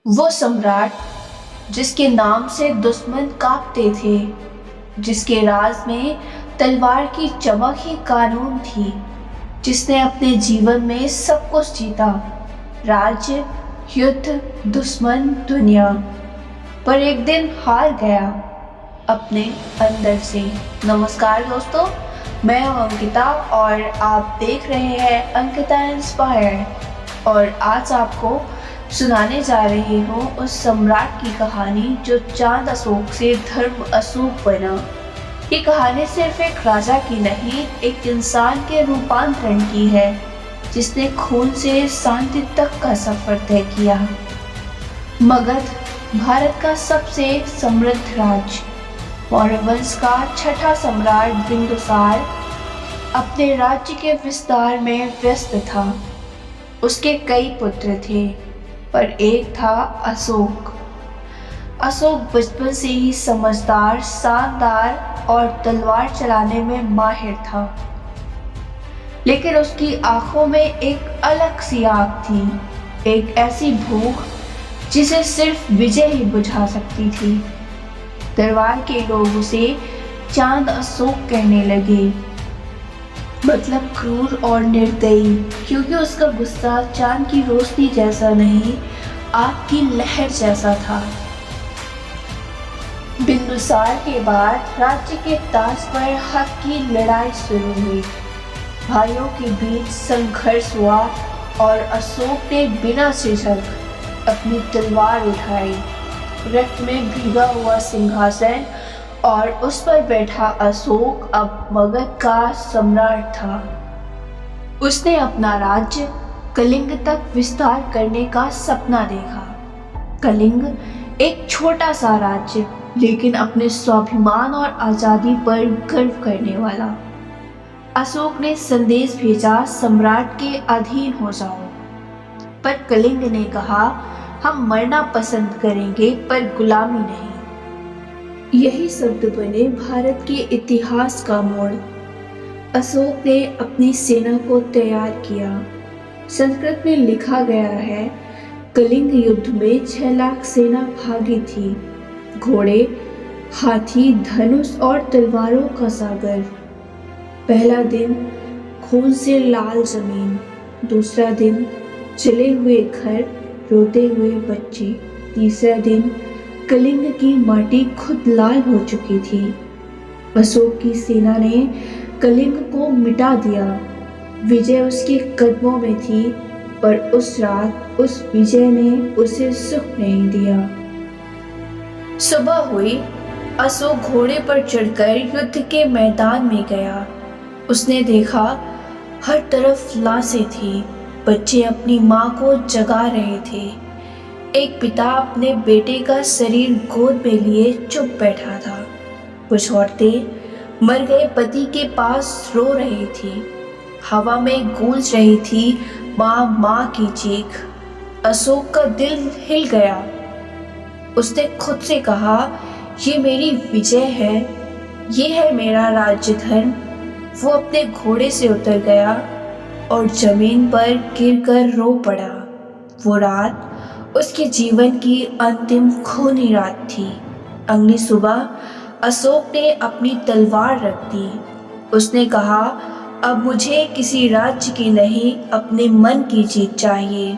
वो सम्राट जिसके नाम से दुश्मन कांपते थे, जिसके राज में तलवार की चमक ही कानून थी, जिसने अपने जीवन में सब कुछ जीता, राज्य, युद्ध, दुश्मन, दुनिया, पर एक दिन हार गया अपने अंदर से। नमस्कार दोस्तों, मैं हूं अंकिता और आप देख रहे हैं अंकिता इंस्पायर। और आज आपको सुनाने जा रही हूँ उस सम्राट की कहानी जो चांद अशोक से धर्म अशोक बना। ये कहानी सिर्फ एक राजा की नहीं, एक इंसान के रूपांतरण की है जिसने खून से शांति तक का सफर तय किया। मगध भारत का सबसे समृद्ध राज्य, मौर्य वंश का छठा सम्राट बिंदुसार अपने राज्य के विस्तार में व्यस्त था। उसके कई पुत्र थे, पर एक था अशोक। अशोक बचपन से ही समझदार, शानदार और तलवार चलाने में माहिर था, लेकिन उसकी आंखों में एक अलग सी आग थी, एक ऐसी भूख जिसे सिर्फ विजय ही बुझा सकती थी। दरबार के लोग उसे चांद अशोक कहने लगे, मतलब क्रूर और निर्दयी, क्योंकि उसका गुस्सा चांद की रोशनी जैसा नहीं, आग की लहर जैसा था। बिंदुसार के बाद राज्य के ताज पर हक की लड़ाई शुरू हुई। भाइयों के बीच संघर्ष हुआ और अशोक ने बिना झिझक अपनी तलवार उठाई। रक्त में भीगा हुआ सिंहासन और उस पर बैठा अशोक अब मगध का सम्राट था। उसने अपना राज्य कलिंग तक विस्तार करने का सपना देखा। कलिंग एक छोटा सा राज्य, लेकिन अपने स्वाभिमान और आजादी पर गर्व करने वाला। अशोक ने संदेश भेजा, सम्राट के अधीन हो जाओ। पर कलिंग ने कहा, हम मरना पसंद करेंगे पर गुलामी नहीं। यही शब्द बने भारत के इतिहास का मोड़। अशोक ने अपनी सेना को तैयार किया। संस्कृत में लिखा गया है, कलिंग युद्ध में 6 लाख सेना भागी थी, घोड़े, हाथी, धनुष और तलवारों का सागर। पहला दिन खून से लाल जमीन, दूसरा दिन जले हुए घर, रोते हुए बच्चे, तीसरा दिन कलिंग की माटी खुद लाल हो चुकी थी। अशोक की सेना ने कलिंग को मिटा दिया। विजय उसके कदमों में थी, पर उस रात उस विजय ने उसे सुख नहीं दिया। सुबह हुई, अशोक घोड़े पर चढ़कर युद्ध के मैदान में गया। उसने देखा हर तरफ लाशें थी, बच्चे अपनी माँ को जगा रहे थे। एक पिता अपने बेटे का शरीर गोद में लिए चुप बैठा था। कुछ औरतें मर गए पति के पास रो रही थी। हवा में गूंज रही थी माँ माँ की चीख। अशोक का दिल हिल गया। उसने खुद से कहा, ये मेरी विजय है, ये है मेरा राज्य धर्म। वो अपने घोड़े से उतर गया और जमीन पर गिरकर रो पड़ा। वो रात उसके जीवन की अंतिम खूनी रात थी। अगली सुबह अशोक ने अपनी तलवार रख दी। उसने कहा, अब मुझे किसी राज्य की नहीं, अपने मन की जीत चाहिए।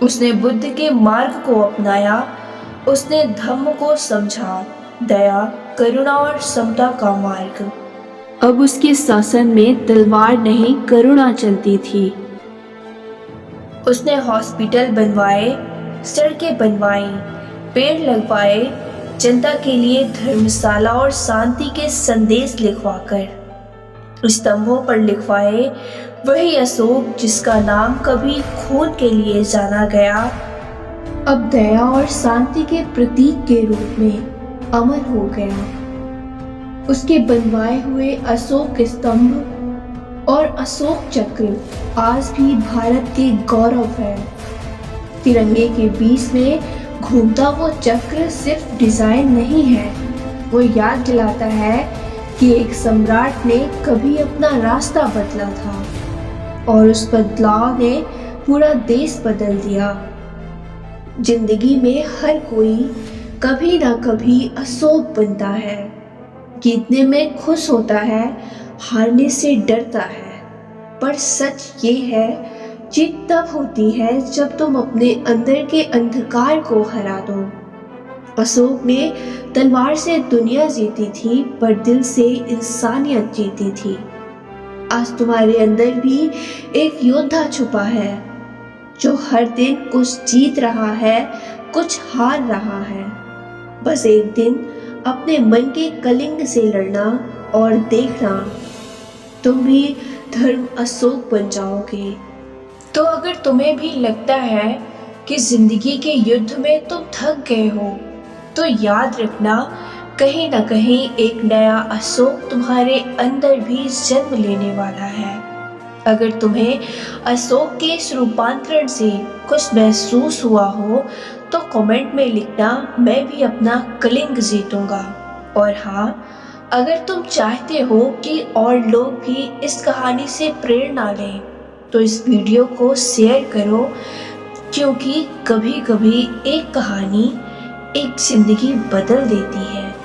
उसने बुद्ध के मार्ग को अपनाया। उसने धम्म को समझा, दया, करुणा और समता का मार्ग। अब उसके शासन में तलवार नहीं, करुणा चलती थी। उसने हॉस्पिटल बनवाए, सड़कें बनवाई, पेड़ लगवाए, जनता के लिए धर्मशाला और शांति के संदेश लिखवाकर स्तंभों पर लिखवाए। वही अशोक जिसका नाम कभी खून के लिए जाना गया, अब दया और शांति के प्रतीक के रूप में अमर हो गया। उसके बनवाए हुए अशोक स्तंभ और अशोक चक्र आज भी भारत के गौरव है। तिरंगे के बीच में घूमता वो चक्र सिर्फ डिजाइन नहीं है, वो याद दिलाता है कि एक सम्राट ने कभी अपना रास्ता बदला था और उस बदलाव ने पूरा देश बदल दिया। जिंदगी में हर कोई कभी ना कभी अशोक बनता है। जीतने में खुश होता है, हारने से डरता है। पर सच ये है, जीत तब होती है जब तुम अपने अंदर के अंधकार को हरा दो। अशोक ने तलवार से दुनिया जीती थी, पर दिल से इंसानियत जीती थी। आज तुम्हारे अंदर भी एक योद्धा छुपा है, जो हर दिन कुछ जीत रहा है, कुछ हार रहा है। बस एक दिन अपने मन के कलिंग से लड़ना और देखना, तुम भी धर्म अशोक बन जाओगे। तो अगर तुम्हें भी लगता है कि जिंदगी के युद्ध में तुम थक गए हो, तो याद रखना, कहीं ना कहीं एक नया अशोक तुम्हारे अंदर भी जन्म लेने वाला है। अगर तुम्हें अशोक के इस रूपांतरण से कुछ महसूस हुआ हो, तो कमेंट में लिखना, मैं भी अपना कलिंग जीतूंगा। और हाँ, अगर तुम चाहते हो कि और लोग भी इस कहानी से प्रेरणा लें, तो इस वीडियो को शेयर करो, क्योंकि कभी कभी एक कहानी एक जिंदगी बदल देती है।